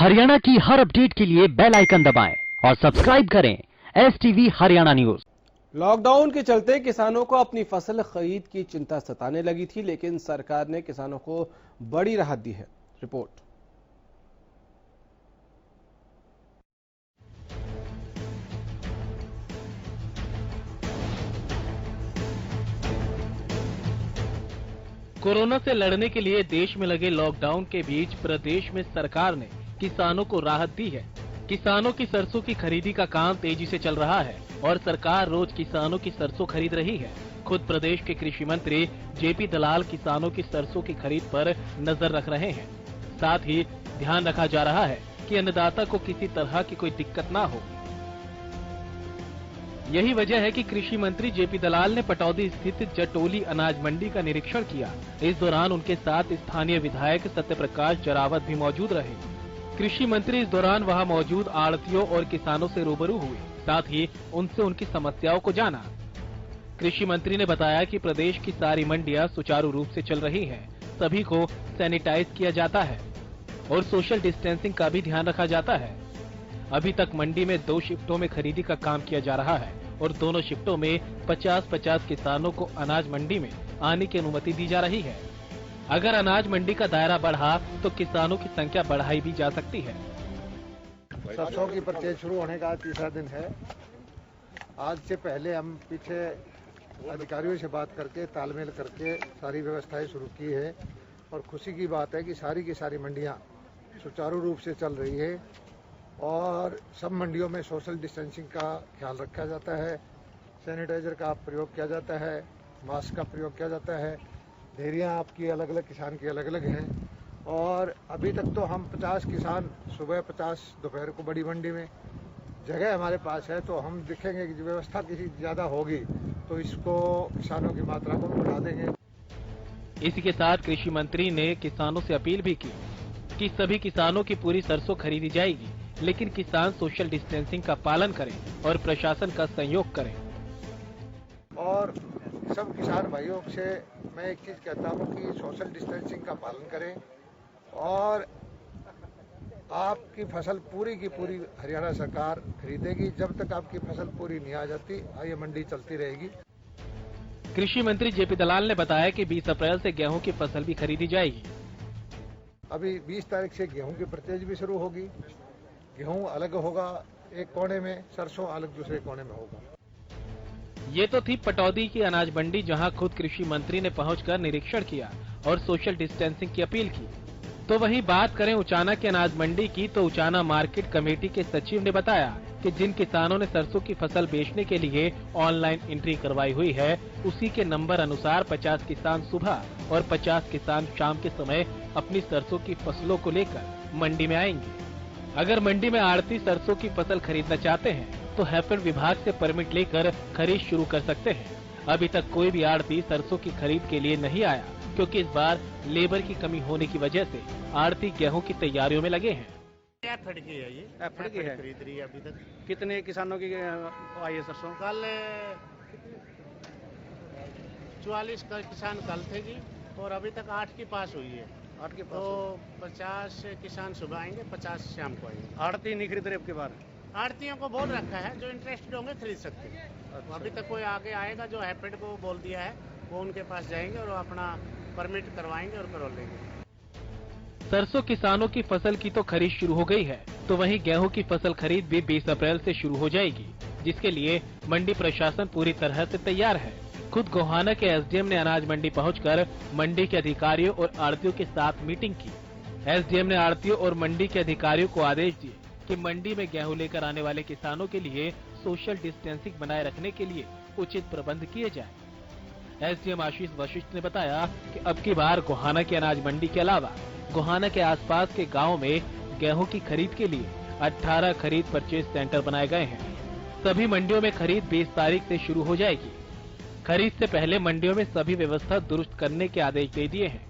हरियाणा की हर अपडेट के लिए बेल आइकन दबाएं और सब्सक्राइब करें STV हरियाणा न्यूज। लॉकडाउन के चलते किसानों को अपनी फसल खरीद की चिंता सताने लगी थी, लेकिन सरकार ने किसानों को बड़ी राहत दी है। रिपोर्ट। कोरोना से लड़ने के लिए देश में लगे लॉकडाउन के बीच प्रदेश में सरकार ने किसानों को राहत दी है। किसानों की सरसों की खरीदी का काम तेजी से चल रहा है और सरकार रोज किसानों की सरसों खरीद रही है। खुद प्रदेश के कृषि मंत्री JP दलाल किसानों की सरसों की खरीद पर नजर रख रहे हैं। साथ ही ध्यान रखा जा रहा है कि अन्नदाता को किसी तरह की कोई दिक्कत ना हो। यही वजह है कि कृषि मंत्री JP दलाल ने पटौदी स्थित जटोली अनाज मंडी का निरीक्षण किया। इस दौरान उनके साथ स्थानीय विधायक सत्यप्रकाश जरावत भी मौजूद रहे। कृषि मंत्री इस दौरान वहां मौजूद आड़तियों और किसानों से रूबरू हुए, साथ ही उनसे उनकी समस्याओं को जाना। कृषि मंत्री ने बताया कि प्रदेश की सारी मंडियां सुचारू रूप से चल रही हैं। सभी को सैनिटाइज किया जाता है और सोशल डिस्टेंसिंग का भी ध्यान रखा जाता है। अभी तक मंडी में 2 शिफ्टों में खरीदी का काम किया जा रहा है और दोनों शिफ्टों में 50-50 किसानों को अनाज मंडी में आने की अनुमति दी जा रही है। अगर अनाज मंडी का दायरा बढ़ा तो किसानों की संख्या बढ़ाई भी जा सकती है। सरसों की परचेज शुरू होने का 3रा दिन है। आज से पहले हम पीछे अधिकारियों से बात करके तालमेल करके सारी व्यवस्थाएं शुरू की है और खुशी की बात है कि सारी की सारी मंडियां सुचारू रूप से चल रही है और सब मंडियों में सोशल डिस्टेंसिंग का ख्याल रखा जाता है, सैनिटाइजर का प्रयोग किया जाता है, मास्क का प्रयोग किया जाता है। ढेरियाँ आपकी अलग अलग किसान की अलग अलग हैं और अभी तक तो हम 50 किसान सुबह 50 दोपहर को बड़ी मंडी में जगह हमारे पास है, तो हम देखेंगे कि व्यवस्था किसी ज़्यादा होगी तो इसको किसानों की मात्रा को बढ़ा देंगे। इसी के साथ कृषि मंत्री ने किसानों से अपील भी की कि सभी किसानों की पूरी सरसों खरीदी जाएगी, लेकिन किसान सोशल डिस्टेंसिंग का पालन करें और प्रशासन का सहयोग करें। और सब किसान भाइयों से मैं एक चीज कहता हूँ कि सोशल डिस्टेंसिंग का पालन करें और आपकी फसल पूरी की पूरी हरियाणा सरकार खरीदेगी। जब तक आपकी फसल पूरी नहीं आ जाती ये मंडी चलती रहेगी। कृषि मंत्री JP दलाल ने बताया कि 20 अप्रैल से गेहूं की फसल भी खरीदी जाएगी। अभी 20 तारीख से गेहूं की परचेज भी शुरू होगी। गेहूं अलग होगा एक कोने में, सरसों अलग दूसरे कोने में होगा। ये तो थी पटौदी की अनाज मंडी, जहां खुद कृषि मंत्री ने पहुंचकर निरीक्षण किया और सोशल डिस्टेंसिंग की अपील की। तो वहीं बात करें उचाना की अनाज मंडी की, तो उचाना मार्केट कमेटी के सचिव ने बताया कि जिन किसानों ने सरसों की फसल बेचने के लिए ऑनलाइन एंट्री करवाई हुई है, उसी के नंबर अनुसार 50 किसान सुबह और 50 किसान शाम के समय अपनी सरसों की फसलों को लेकर मंडी में आएंगे। अगर मंडी में आड़ती सरसों की फसल खरीदना चाहते हैं तो हैफेड विभाग से परमिट लेकर खरीद शुरू कर सकते हैं। अभी तक कोई भी आड़ती सरसों की खरीद के लिए नहीं आया, क्योंकि इस बार लेबर की कमी होने की वजह से आड़ती गेहूं की तैयारियों में लगे हैं। हैफेड की है ये, हैफेड की है, खरीद रही है अभी तक। कितने किसानों की आई है सरसों? कल 44 किसान कल थे जी और अभी तक 8 की पास हुई है। 8 के पास तो 50 किसान सुबह आएंगे, 50 शाम को आएंगे। आड़ती नहीं खरीद रहे अब के बार? आड़तियों को बोल रखा है, जो इंटरेस्टेड होंगे खरीद सकते हैं। अच्छा। अभी तक कोई आगे आएगा जो हैफेड को बोल दिया है, वो उनके पास जाएंगे और अपना परमिट करवाएंगे और करवा लेंगे। सरसों किसानों की फसल की तो खरीद शुरू हो गई है, तो वहीं गेहूं की फसल खरीद भी 20 अप्रैल से शुरू हो जाएगी, जिसके लिए मंडी प्रशासन पूरी तरह से तैयार है। खुद गोहाना के SDM ने अनाज मंडी पहुंचकर मंडी के अधिकारियों और आड़तियों के साथ मीटिंग की। SDM ने आड़तियों और मंडी के अधिकारियों को आदेश दिए कि मंडी में गेहूं लेकर आने वाले किसानों के लिए सोशल डिस्टेंसिंग बनाए रखने के लिए उचित प्रबंध किए जाए। SDM आशीष वशिष्ठ ने बताया कि अब की बार गोहाना की अनाज मंडी के अलावा गोहाना के आसपास के गाँव में गेहूं की खरीद के लिए 18 खरीद परचेज सेंटर बनाए गए हैं। सभी मंडियों में खरीद 20 तारीख से शुरू हो जाएगी। खरीद से पहले मंडियों में सभी व्यवस्था दुरुस्त करने के आदेश दे दिए हैं।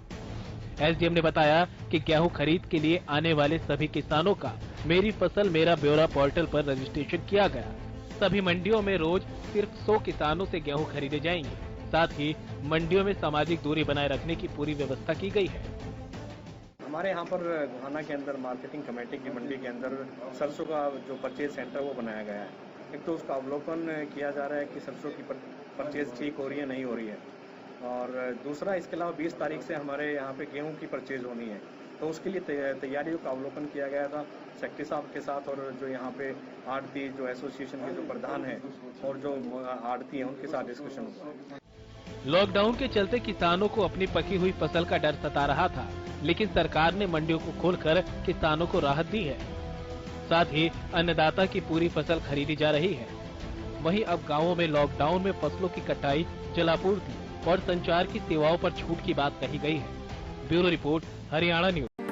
SDM ने बताया कि गेहूं खरीद के लिए आने वाले सभी किसानों का मेरी फसल मेरा ब्यौरा पोर्टल पर रजिस्ट्रेशन किया गया। सभी मंडियों में रोज सिर्फ 100 किसानों से गेहूं खरीदे जाएंगे। साथ ही मंडियों में सामाजिक दूरी बनाए रखने की पूरी व्यवस्था की गई है। हमारे यहाँ पर घाना के अंदर मार्केटिंग कमेटी की मंडी के अंदर सरसों का जो परचेज सेंटर वो बनाया गया है। एक तो उसका अवलोकन किया जा रहा है कि सरसों की परचेज ठीक हो रही है नहीं हो रही है, और दूसरा इसके अलावा 20 तारीख से हमारे यहाँ पे गेहूं की परचेज होनी है, तो उसके लिए तैयारियों का अवलोकन किया गया था सेक्रेटरी साहब के साथ, और जो यहाँ पे आड़ती जो एसोसिएशन के जो प्रधान हैं और जो आड़ती हैं उनके साथ डिस्कशन हुआ। लॉकडाउन के चलते किसानों को अपनी पकी हुई फसल का डर सता रहा था, लेकिन सरकार ने मंडियों को खोलकर किसानों को राहत दी है। साथ ही अन्नदाता की पूरी फसल खरीदी जा रही है। वहीं अब गांवों में लॉकडाउन में फसलों की कटाई, जलापूर्ति और संचार की सेवाओं पर छूट की बात कही गई है। Bureau report, Haryana news.